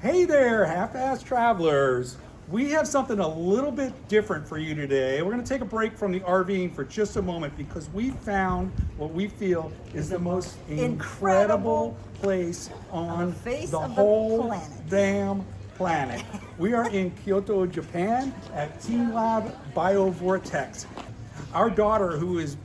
Hey there, half-assed travelers. We have something a little bit different for you today. We're going to take a break from the RVing for just a moment because we found what we feel is the most incredible place on the whole damn planet. We are in Kyoto, Japan at teamLab Biovortex. Our daughter, who is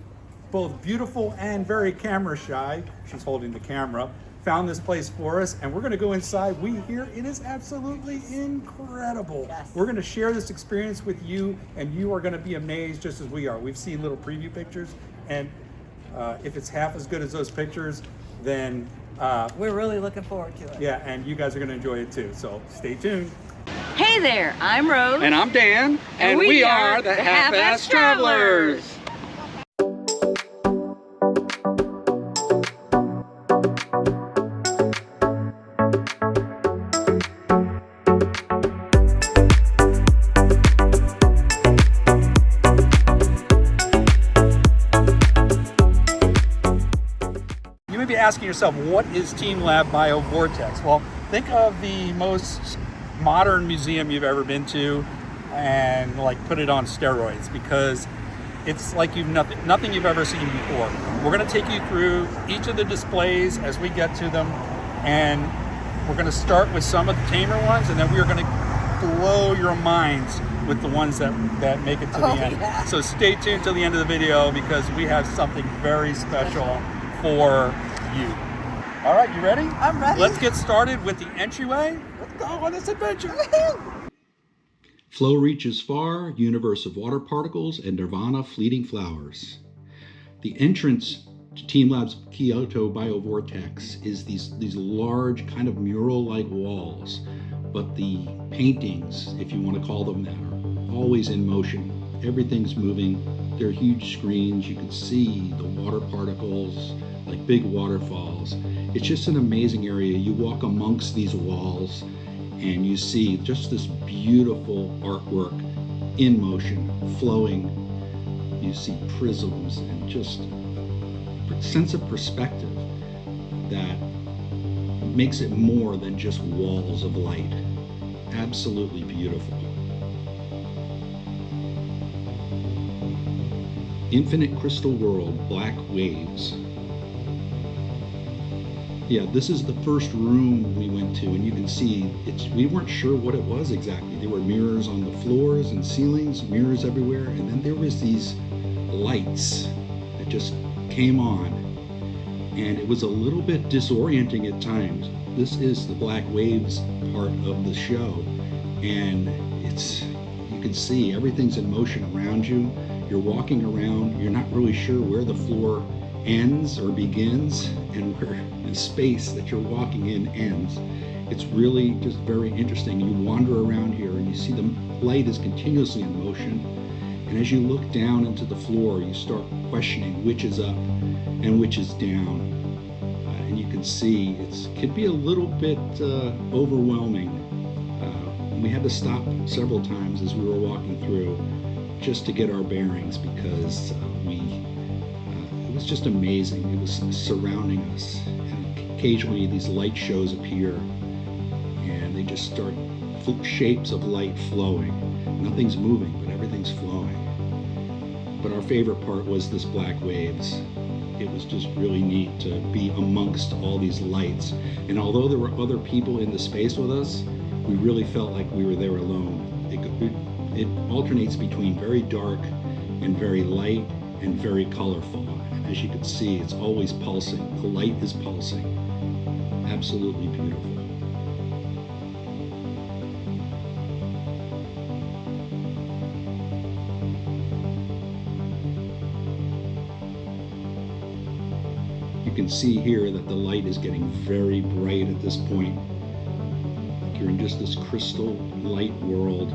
both beautiful and very camera shy, she's holding the camera, found this place for us, and we're going to go inside. We hear it is absolutely incredible. Yes. We're going to share this experience with you, and you are going to be amazed just as we are. We've seen little preview pictures, and if it's half as good as those pictures, then we're really looking forward to it. Yeah, and you guys are going to enjoy it too, so stay tuned. Hey there, I'm Rose. And I'm Dan, and we are the Half-Assed Travelers. Asking yourself, what is teamLab Biovortex? Well, think of the most modern museum you've ever been to and like put it on steroids, because it's like nothing you've ever seen before. We're going to take you through each of the displays as we get to them, and we're going to start with some of the tamer ones, and then we are going to blow your minds with the ones that make it to the end. Yeah. So stay tuned till the end of the video because we have something very special for you. All right, you ready? I'm ready. Let's get started with the entryway. Let's go on this adventure. Flow reaches far, universe of water particles, and nirvana fleeting flowers. The entrance to teamLab's Kyoto Biovortex is these large kind of mural-like walls, but the paintings, if you want to call them that, are always in motion. Everything's moving. They're huge screens. You can see the water particles, like big waterfalls. It's just an amazing area. You walk amongst these walls and you see just this beautiful artwork in motion, flowing. You see prisms and just a sense of perspective that makes it more than just walls of light. Absolutely beautiful. Infinite crystal world, black waves. Yeah, this is the first room we went to, and you can see we weren't sure what it was exactly. There were mirrors on the floors and ceilings, mirrors everywhere, and then there was these lights that just came on, and it was a little bit disorienting at times. This is the black waves part of the show, and you can see everything's in motion around you. You're walking around, you're not really sure where the floor ends or begins and where the space that you're walking in ends. It's really just very interesting. You wander around here and you see the light is continuously in motion, and as you look down into the floor you start questioning which is up and which is down, and you can see it could be a little bit overwhelming. We had to stop several times as we were walking through just to get our bearings, because it was just amazing. It was surrounding us, and occasionally these light shows appear and they just start shapes of light flowing. Nothing's moving, but everything's flowing. But our favorite part was this black waves. It was just really neat to be amongst all these lights, and although there were other people in the space with us, we really felt like we were there alone. It alternates between very dark and very light and very colorful. And as you can see, it's always pulsing. The light is pulsing. Absolutely beautiful. You can see here that the light is getting very bright at this point. Like you're in just this crystal light world.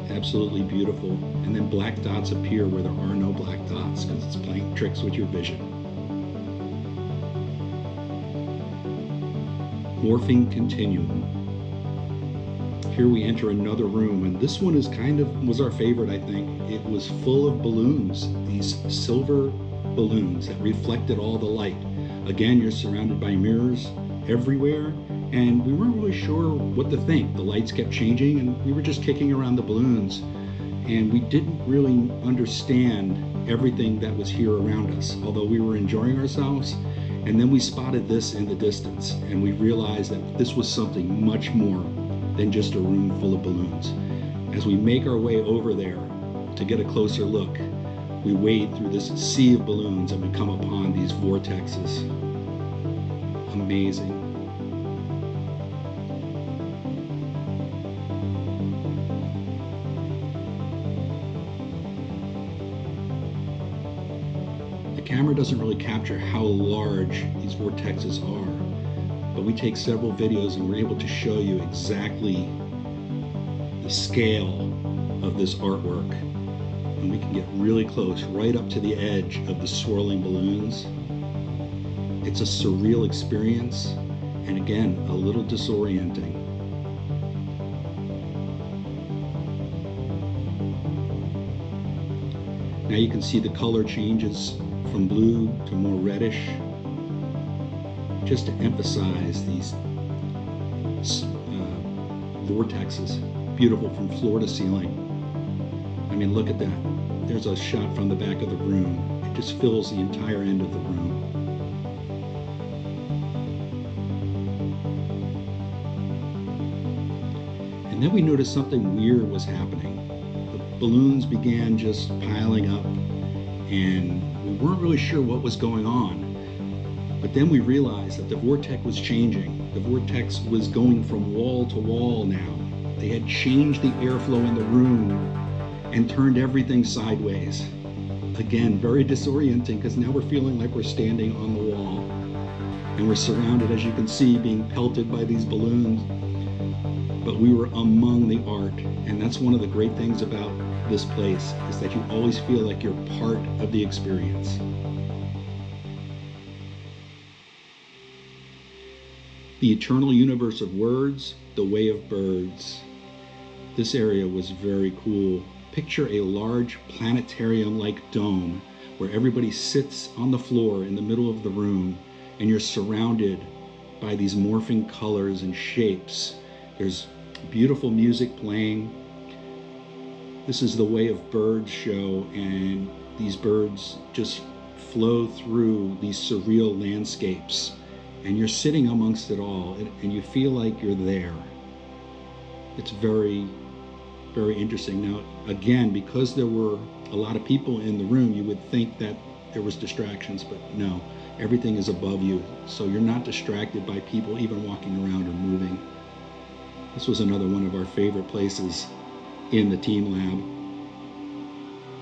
Absolutely beautiful. And then black dots appear where there are no black dots because it's playing tricks with your vision. Morphing Continuum. Here we enter another room, and this one was our favorite, I think. It was full of balloons, these silver balloons that reflected all the light. Again, you're surrounded by mirrors everywhere, And we weren't really sure what to think. The lights kept changing and we were just kicking around the balloons. And we didn't really understand everything that was here around us, although we were enjoying ourselves. And then we spotted this in the distance and we realized that this was something much more than just a room full of balloons. As we make our way over there to get a closer look, we wade through this sea of balloons and we come upon these vortexes. Amazing. The camera doesn't really capture how large these vortexes are, but we take several videos and we're able to show you exactly the scale of this artwork. And we can get really close, right up to the edge of the swirling balloons. It's a surreal experience, and again, a little disorienting. Now you can see the color changes from blue to more reddish, just to emphasize these vortexes, beautiful from floor to ceiling. I mean, look at that. There's a shot from the back of the room. It just fills the entire end of the room. And then we noticed something weird was happening. The balloons began just piling up, and we weren't really sure what was going on. But then we realized that the vortex was changing. The vortex was going from wall to wall now. They had changed the airflow in the room and turned everything sideways. Again, very disorienting because now we're feeling like we're standing on the wall and we're surrounded, as you can see, being pelted by these balloons. But we were among the art, and that's one of the great things about this place, is that you always feel like you're part of the experience. The eternal universe of words, the way of birds. This area was very cool. Picture a large planetarium-like dome where everybody sits on the floor in the middle of the room and you're surrounded by these morphing colors and shapes. There's beautiful music playing. This is the Way of Birds show, and these birds just flow through these surreal landscapes and you're sitting amongst it all and you feel like you're there. It's very, very interesting. Now, again, because there were a lot of people in the room, you would think that there was distractions, but no, everything is above you. So you're not distracted by people even walking around or moving. This was another one of our favorite places in the teamLab.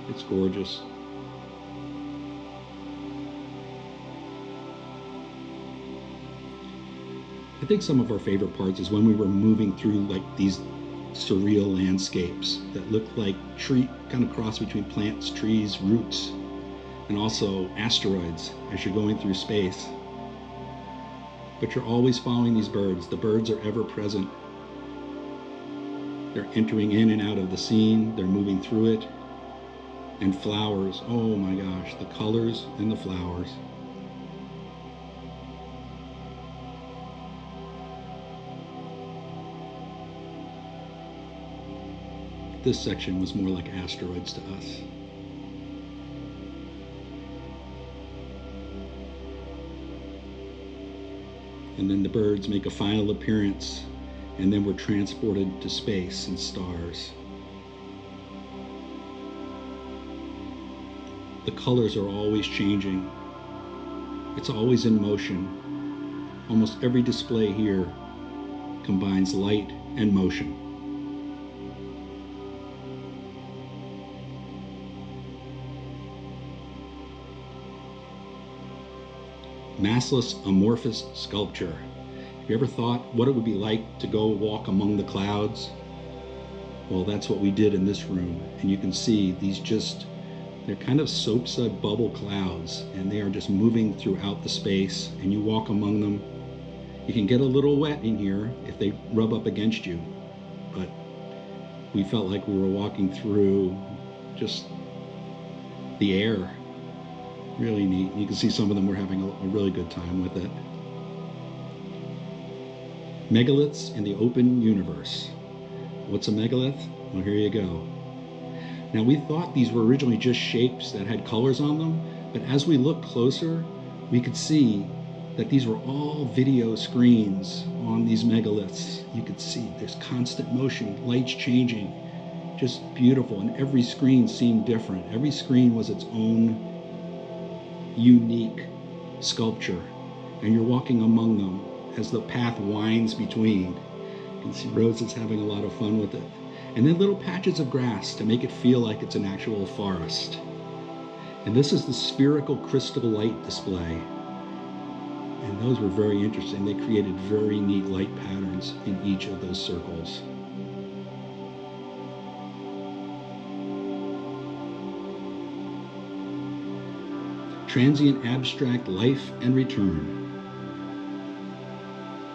It's gorgeous. I think some of our favorite parts is when we were moving through like these surreal landscapes that look like tree, kind of cross between plants, trees, roots, and also asteroids as you're going through space. But you're always following these birds. The birds are ever present. They're entering in and out of the scene. They're moving through it. And flowers. Oh my gosh, the colors and the flowers. This section was more like asteroids to us. And then the birds make a final appearance, and then we're transported to space and stars. The colors are always changing. It's always in motion. Almost every display here combines light and motion. Massless amorphous sculpture. Have you ever thought what it would be like to go walk among the clouds? Well, that's what we did in this room. And you can see these they're kind of soapsud bubble clouds, and they are just moving throughout the space, and you walk among them. You can get a little wet in here if they rub up against you, but we felt like we were walking through just the air. Really neat. You can see some of them were having a really good time with it. Megaliths in the open universe. What's a megalith? Well, here you go. Now, we thought these were originally just shapes that had colors on them, but as we looked closer, we could see that these were all video screens on these megaliths. You could see there's constant motion, lights changing, just beautiful, and every screen seemed different. Every screen was its own unique sculpture, and you're walking among them as the path winds between. You can see Rose is having a lot of fun with it. And then little patches of grass to make it feel like it's an actual forest. And this is the spherical crystal light display. And those were very interesting. They created very neat light patterns in each of those circles. Transient abstract life and return.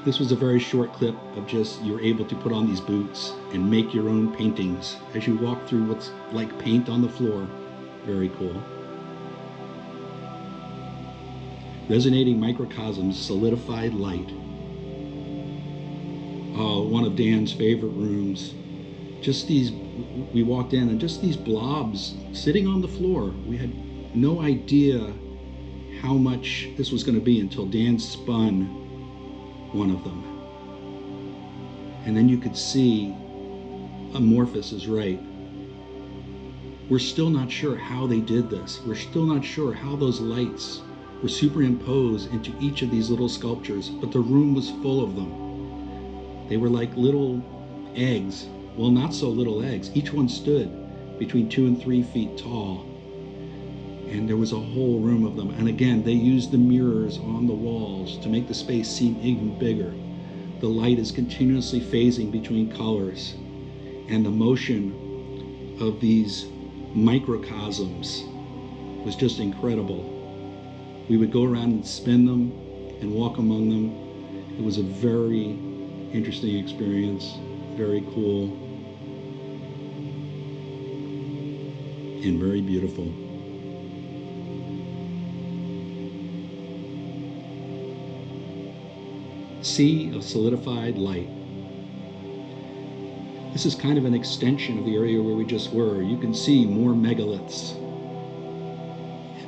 This was a very short clip of just you're able to put on these boots and make your own paintings as you walk through what's like paint on the floor. Very cool. Resonating Microcosms, Solidified Light. Oh, one of Dan's favorite rooms. Just these, we walked in and just these blobs sitting on the floor. We had no idea how much this was going to be until Dan spun one of them. And then you could see Amorphous is right. We're still not sure how they did this. We're still not sure how those lights were superimposed into each of these little sculptures, but the room was full of them. They were like little eggs. Well, not so little eggs. Each one stood between 2 and 3 feet tall. And there was a whole room of them. And again, they used the mirrors on the walls to make the space seem even bigger. The light is continuously phasing between colors. And the motion of these microcosms was just incredible. We would go around and spin them and walk among them. It was a very interesting experience, very cool, and very beautiful. Sea of Solidified Light. This is kind of an extension of the area where we just were. You can see more megaliths,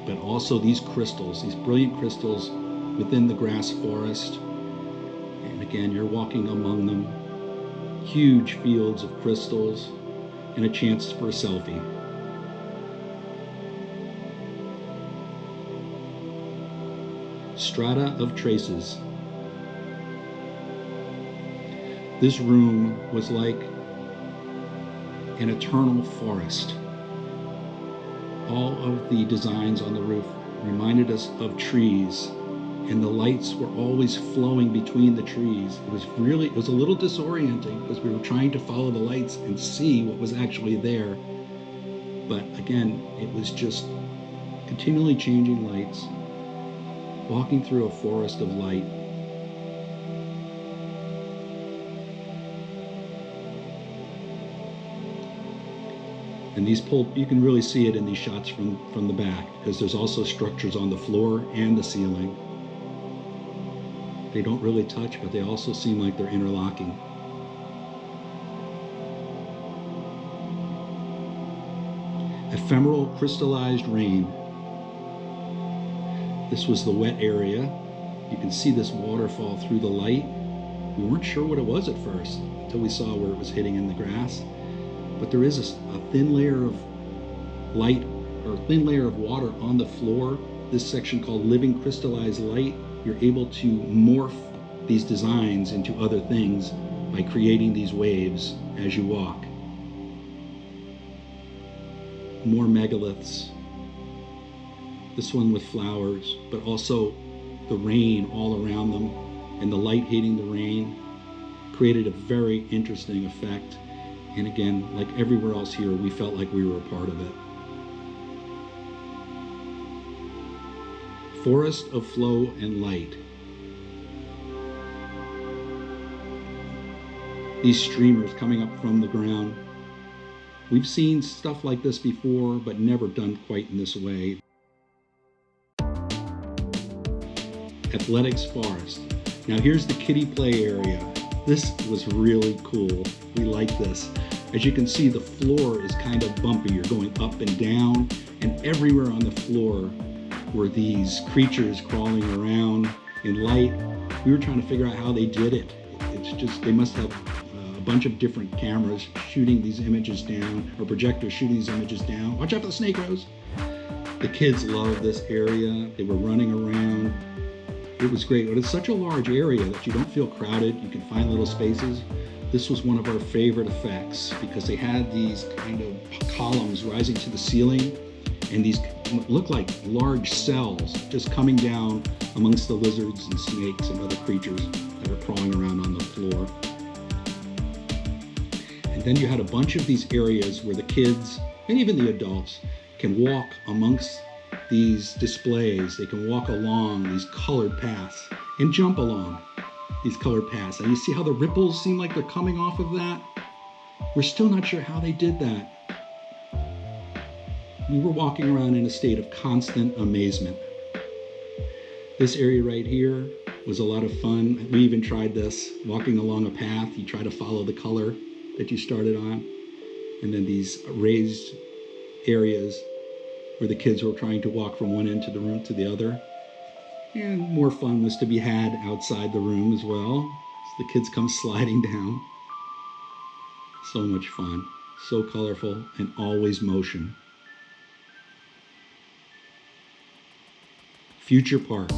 but also these crystals, these brilliant crystals within the grass forest. And again, you're walking among them. Huge fields of crystals and a chance for a selfie. Strata of Traces. This room was like an eternal forest. All of the designs on the roof reminded us of trees, and the lights were always flowing between the trees. It was a little disorienting because we were trying to follow the lights and see what was actually there. But again, it was just continually changing lights, walking through a forest of light. And these you can really see it in these shots from the back, because there's also structures on the floor and the ceiling. They don't really touch, but they also seem like they're interlocking. Ephemeral crystallized rain. This was the wet area. You can see this waterfall through the light. We weren't sure what it was at first until we saw where it was hitting in the grass. But there is a thin layer of light, or a thin layer of water on the floor. This section called Living Crystallized Light. You're able to morph these designs into other things by creating these waves as you walk. More megaliths. This one with flowers, but also the rain all around them, and the light hitting the rain created a very interesting effect. And again, like everywhere else here, we felt like we were a part of it. Forest of flow and light. These streamers coming up from the ground. We've seen stuff like this before, but never done quite in this way. Athletics Forest. Now here's the kiddie play area. This was really cool. We like this. As you can see, the floor is kind of bumpy. You're going up and down, and everywhere on the floor were these creatures crawling around in light. We were trying to figure out how they did it. It's just, they must have a bunch of different cameras shooting these images down, or projectors shooting these images down. Watch out for the snake, Rose. The kids loved this area. They were running around. It was great, but it's such a large area that you don't feel crowded. You can find little spaces. This was one of our favorite effects because they had these kind of columns rising to the ceiling, and these look like large cells just coming down amongst the lizards and snakes and other creatures that are crawling around on the floor. And then you had a bunch of these areas where the kids and even the adults can walk amongst these displays. They can walk along these colored paths and jump along these colored paths. And you see how the ripples seem like they're coming off of that? We're still not sure how they did that. We were walking around in a state of constant amazement. This area right here was a lot of fun. We even tried this, walking along a path. You try to follow the color that you started on. And then these raised areas where the kids were trying to walk from one end of the room to the other. And more fun was to be had outside the room as well. So the kids come sliding down. So much fun, so colorful, and always motion. Future Park.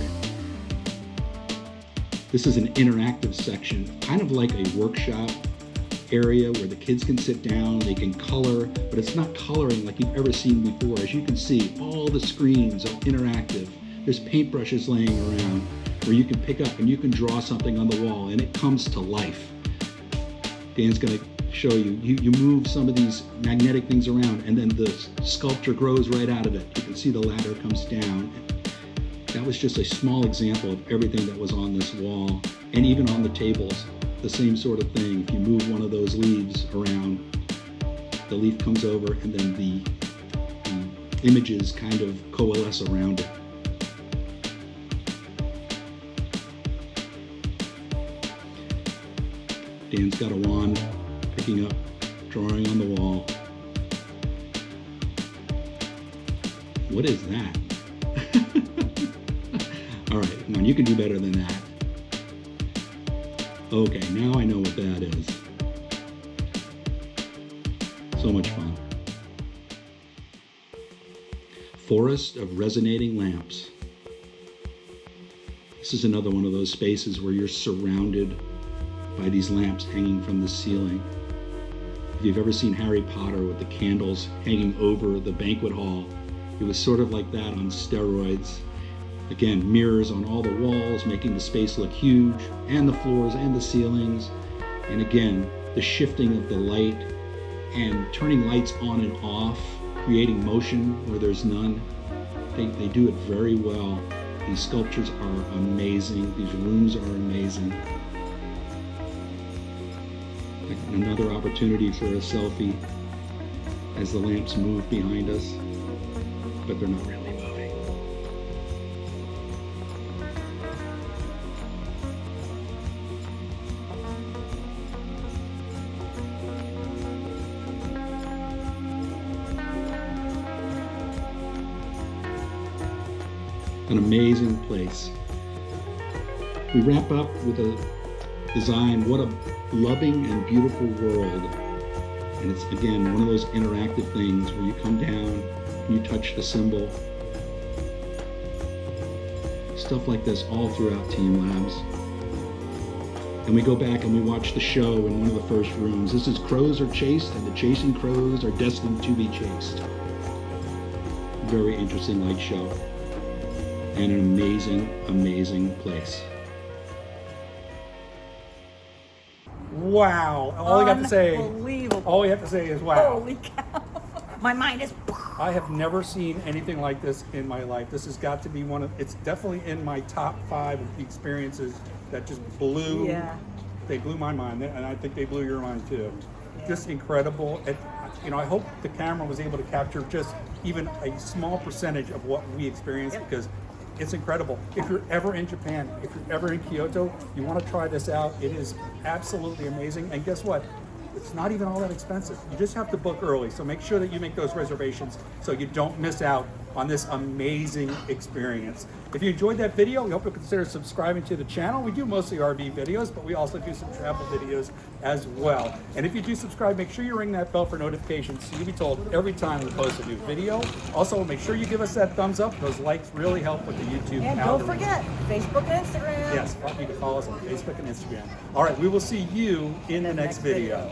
This is an interactive section, kind of like a workshop area where the kids can sit down, they can color, but it's not coloring like you've ever seen before. As you can see, all the screens are interactive. There's paintbrushes laying around where you can pick up and you can draw something on the wall and it comes to life. Dan's gonna show you. You move some of these magnetic things around and then the sculpture grows right out of it. You can see the ladder comes down. That was just a small example of everything that was on this wall, and even on the tables. The same sort of thing. If you move one of those leaves around, the leaf comes over and then the images kind of coalesce around it. Dan's got a wand, picking up, drawing on the wall. What is that? All right, come on, you can do better than that. Okay, now I know what that is. So much fun. Forest of resonating lamps. This is another one of those spaces where you're surrounded by these lamps hanging from the ceiling. If you've ever seen Harry Potter with the candles hanging over the banquet hall, it was sort of like that on steroids. Again, mirrors on all the walls, making the space look huge, and the floors and the ceilings. And again, the shifting of the light and turning lights on and off, creating motion where there's none. They do it very well. These sculptures are amazing. These rooms are amazing. Another opportunity for a selfie as the lamps move behind us, but they're not really moving. An amazing place. We wrap up with a design, what a loving and beautiful world. And it's, again, one of those interactive things where you come down, you touch the symbol. Stuff like this all throughout teamLabs. And we go back and we watch the show in one of the first rooms. This is Crows Are Chased, and the chasing crows are destined to be chased. Very interesting light show. And an amazing, amazing place. Wow. All I got to say, Unbelievable. all we have to say is wow. Holy cow. My mind is... I have never seen anything like this in my life. This has got to be it's definitely in my top 5 of the experiences that just blew, they blew my mind, and I think they blew your mind too. Yeah. Just incredible. I hope the camera was able to capture just even a small percentage of what we experienced, because It's incredible. If you're ever in Japan, if you're ever in Kyoto, you want to try this out. It is absolutely amazing. And guess what? It's not even all that expensive. You just have to book early. So make sure that you make those reservations so you don't miss out on this amazing experience. If you enjoyed that video, we hope you'll consider subscribing to the channel. We do mostly RV videos, but we also do some travel videos as well. And if you do subscribe, make sure you ring that bell for notifications so you'll be told every time we post a new video. Also, make sure you give us that thumbs up. Those likes really help with the YouTube And algorithm. don't forget, Facebook and Instagram. Yes, you can follow us on Facebook and Instagram. All right, we will see you in the next video.